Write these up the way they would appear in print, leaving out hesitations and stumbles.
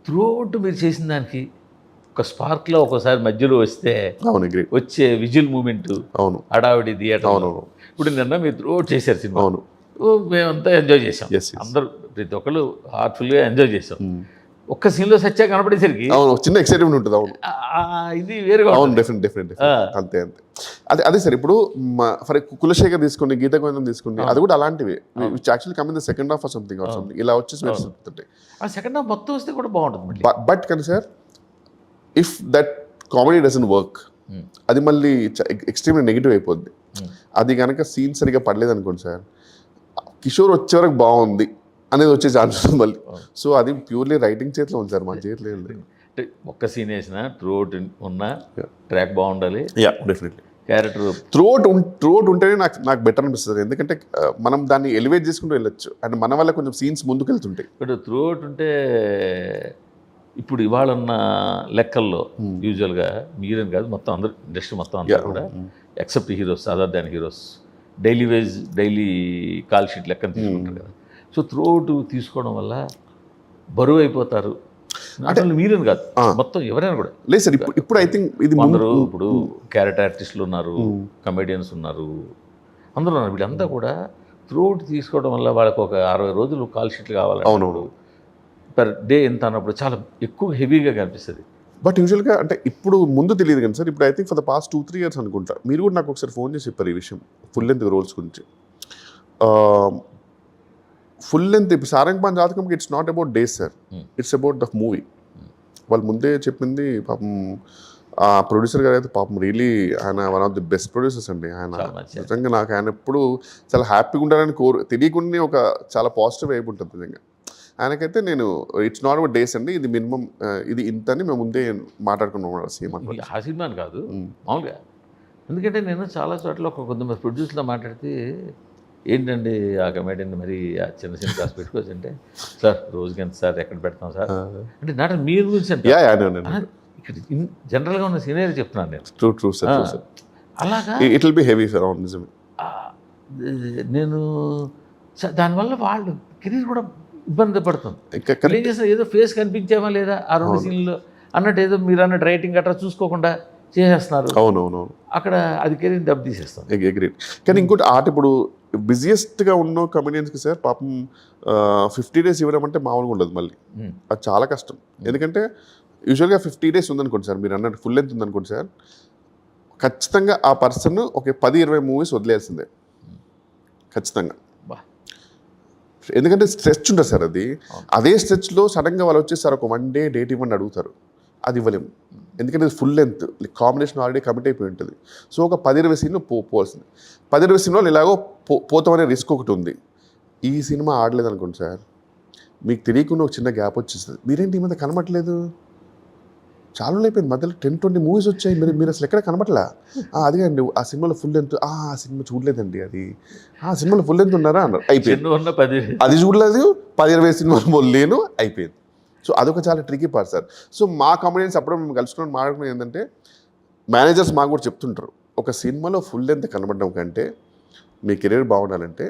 Throughout మీరు చేసిన దానికి ఒక స్పార్క్లో ఒకసారి మధ్యలో వస్తే అవును గ్రేట్ వచ్చే విజువల్ మూమెంట్ అవును హడావిడి థియేటర్ అవును ఇప్పుడు నిన్న మీరు త్రూఅవుట్ చేశారు సినిమా అవును మేమంతా ఎంజాయ్ చేసాం Yes, yes. అందరూ ప్రతి ఒక్కళ్ళు హార్ట్ఫుల్గా ఎంజాయ్ చేసాం ఒక్క సీన్లో సత్య కనపడేసరికి అవును చిన్న ఎక్సైట్మెంట్ ఉంటుంది అవును ఇది వేరుగా అవును ఉంటుంది. డెఫినెట్ అంతే అంతే అదే సార్ ఇప్పుడు ఫర్ కులశేఖర్ తీసుకోండి గీత గోవిందం తీసుకోండి అది కూడా అలాంటివి which actually come in the second half or something ఇలా వచ్చేసి వెళ్తుంటాయి ఆ సెకండ్ హాఫ్ మొత్తం వస్తే కూడా బాగుంటుంది మళ్ళీ. బట్ కానీ sir if that comedy doesn't work అది మళ్ళీ ఎక్స్ట్రీమ్లీ నెగిటివ్ అయిపోద్ది. అది కనుక సీన్ సరిగా పడలేదు అనుకోండి సార్, కిషోర్ వచ్చే వరకు బాగుంది అనేది వచ్చే ఛాన్స్ ఉంది మళ్ళీ. సో అది ప్యూర్లీ రైటింగ్ చేతిలో ఉంది సార్, మన చేతిలో ఏం లేదు. అంటే ఒక్క సీన్ వేసిన త్రూఅవుట్ ఉన్న ట్రాక్ బాగుండాలి, డెఫినెట్లీ క్యారెక్టర్ త్రూఅవుట్ ఉంటేనే నాకు బెటర్ అనిపిస్తుంది. ఎందుకంటే మనం దాన్ని ఎలివేట్ చేసుకుంటూ వెళ్ళొచ్చు అండ్ మన వల్ల కొంచెం సీన్స్ ముందుకు వెళ్తుంటాయి. ఇప్పుడు త్రూఅవుట్ ఉంటే ఇప్పుడు ఇవాళ ఉన్న లెక్కల్లో యూజువల్గా మీరని కాదు మొత్తం అందరు ఇండస్ట్రీ మొత్తం అందరూ కూడా except heroes other than heroes daily call sheet లెక్కన తీసుకుంటారు కదా. సో త్రూఅవుట్ తీసుకోవడం వల్ల బరువు అయిపోతారు. అంటే మీరని కాదు మొత్తం ఎవరైనా కూడా లేదు సార్. ఇప్పుడు ఐ థింక్ ఇది అందరూ ఇప్పుడు క్యారెక్టర్ ఆర్టిస్టులు ఉన్నారు, కమెడియన్స్ ఉన్నారు, అందరూ ఉన్నారు. వీళ్ళంతా కూడా త్రూఅవుట్ తీసుకోవడం వల్ల వాళ్ళకి ఒక 60 రోజులు కాల్ షీట్లు కావాలన్నప్పుడు పర్ డే ఎంత అన్నప్పుడు చాలా ఎక్కువ హెవీగా కనిపిస్తుంది. బట్ యూజువల్గా అంటే ఇప్పుడు ముందు తెలియదు కానీ సార్, ఇప్పుడు I think for the past 2-3 years అనుకుంటా మీరు కూడా నాకు ఒకసారి ఫోన్ చేసి చెప్పారు ఈ విషయం ఫుల్ లెంత్ రోల్స్ గురించి. ఫుల్ లెంత్ ఇప్పుడు సారంగపాన్ జాతకంకి it's not about days sir, it's about the movie. వాళ్ళు ముందే చెప్పింది పాపం ఆ ప్రొడ్యూసర్ గారు అయితే పాపం రియలీ ఆయన one of the best producers అండి. ఆయన నిజంగా నాకు ఆయన ఎప్పుడు చాలా హ్యాపీగా ఉండాలని తెలియకుండా ఒక చాలా పాజిటివ్ వైపు ఉంటుంది నిజంగా ఆయనకైతే. నేను ఇట్స్ నాట్ అబౌట్ డేస్ అండి, ఇది మినిమం ఇది ఇంత అని మేము ముందే మాట్లాడుకున్నాం సేమ్ అనుకో. ఆ సినిమా కాదు మామూలుగా. ఎందుకంటే నేను చాలా చోట్ల కొంతమంది ప్రొడ్యూసర్లో మాట్లాడితే ఏంటండి ఆ కమెడియన్ మరి ఆ చిన్న క్లాస్ పెట్టుకోవచ్చు అంటే, సార్ రోజుకి ఎంత సార్ ఎక్కడ పెడతాం సార్ అంటే నాట్ మీరు గురించి అంటే ఇక్కడ జనరల్గా ఉన్న సీనియర్ చెప్తున్నాను నేను. True sir. అలాగా it will be heavy sir. అవును నిజమే. నేను దానివల్ల వాళ్ళు కెరీర్ కూడా ఇబ్బంది పడుతుంది. ఏం చేస్తారు, ఏదో ఫేస్ కనిపించామా లేదా ఆ 2 సీన్లో అన్నట్టు ఏదో మీరు అన్నట్టు రైటింగ్ అట్లా చూసుకోకుండా చేసేస్తున్నారు. అవునవును అక్కడ అది కెరీర్ దెబ్బ తీసేస్తాం. అగ్రీడ్. కానీ ఇంకోటి ఆర్ట్ ఇప్పుడు బిజియెస్ట్గా ఉన్న కమెడియన్స్కి సార్ పాపం 50 days ఇవ్వడం అంటే మామూలుగా ఉండదు మళ్ళీ. అది చాలా కష్టం. ఎందుకంటే యూజువల్గా 50 days ఉందనుకోండి సార్, మీరు అన్నట్టు ఫుల్ లెంత్ ఉందనుకోండి సార్, ఖచ్చితంగా ఆ పర్సన్ ఒక 10-20 మూవీస్ వదిలేయాల్సిందే ఖచ్చితంగా. ఎందుకంటే స్ట్రెచ్ ఉంటుంది సార్ అది. అదే స్ట్రెచ్లో సడన్గా వాళ్ళు వచ్చేసారు ఒక 1 day డేట్ ఇవ్వండి అడుగుతారు, అది ఇవ్వలేము. ఎందుకంటే అది full length combination already commit అయిపోయి ఉంటుంది. సో ఒక 10-20 సీన్లు పోవాల్సింది. 10-20 సీన్లో ఇలాగో పోతామనే రిస్క్ ఒకటి ఉంది. ఈ సినిమా ఆడలేదు అనుకోండి సార్, మీకు తెలియకుండా ఒక చిన్న గ్యాప్ వచ్చేస్తుంది. మీరేంటి ఈ మధ్య కనబట్టలేదు, చాలా అయిపోయింది, మధ్యలో 10-20 మూవీస్ వచ్చాయి, మీరు అసలు ఎక్కడ కనబట్లా. అదే అండి ఆ సినిమాలో ఫుల్ లెంత్, ఆ సినిమా చూడలేదండి, అది ఆ సినిమాలో ఫుల్ లెంత్ ఉన్నారా అన్నారు, అయిపోయింది. అది చూడలేదు, 10-20 సినిమాలు లేను, అయిపోయింది. సో అదొక చాలా ట్రికీ పార్ట్ సార్. సో మా కామెడియన్స్ అప్పుడు మేము కలుసుకుని మాట్లాడుకునేది ఏంటంటే, మేనేజర్స్ మాకు కూడా చెప్తుంటారు, ఒక సినిమాలో ఫుల్ లెంత్ కనబడడం కంటే మీ కెరీర్ బాగుండాలంటే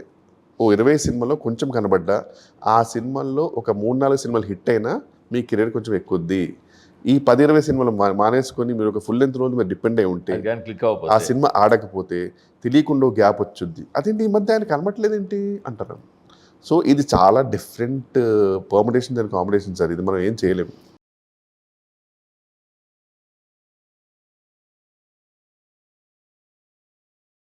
ఓ 20 సినిమాలో కొంచెం కనబడ్డా, ఆ సినిమాల్లో ఒక 3-4 సినిమాలు హిట్ అయినా మీ కెరీర్ కొంచెం ఎక్కుద్ది. ఈ 10-20 సినిమాలు మానేసుకొని మీరు ఒక ఫుల్ లెంత్ రోజు మీరు డిపెండ్ అయి ఉంటే, ఆ సినిమా ఆడకపోతే తెలియకుండా గ్యాప్ వచ్చుద్ది. అదేంటి ఈ మధ్య ఆయన కనబట్లేదేంటి అంటారు. సో ఇది చాలా different permutations and combinations sir, ఇది మనం ఏం చేయలేము.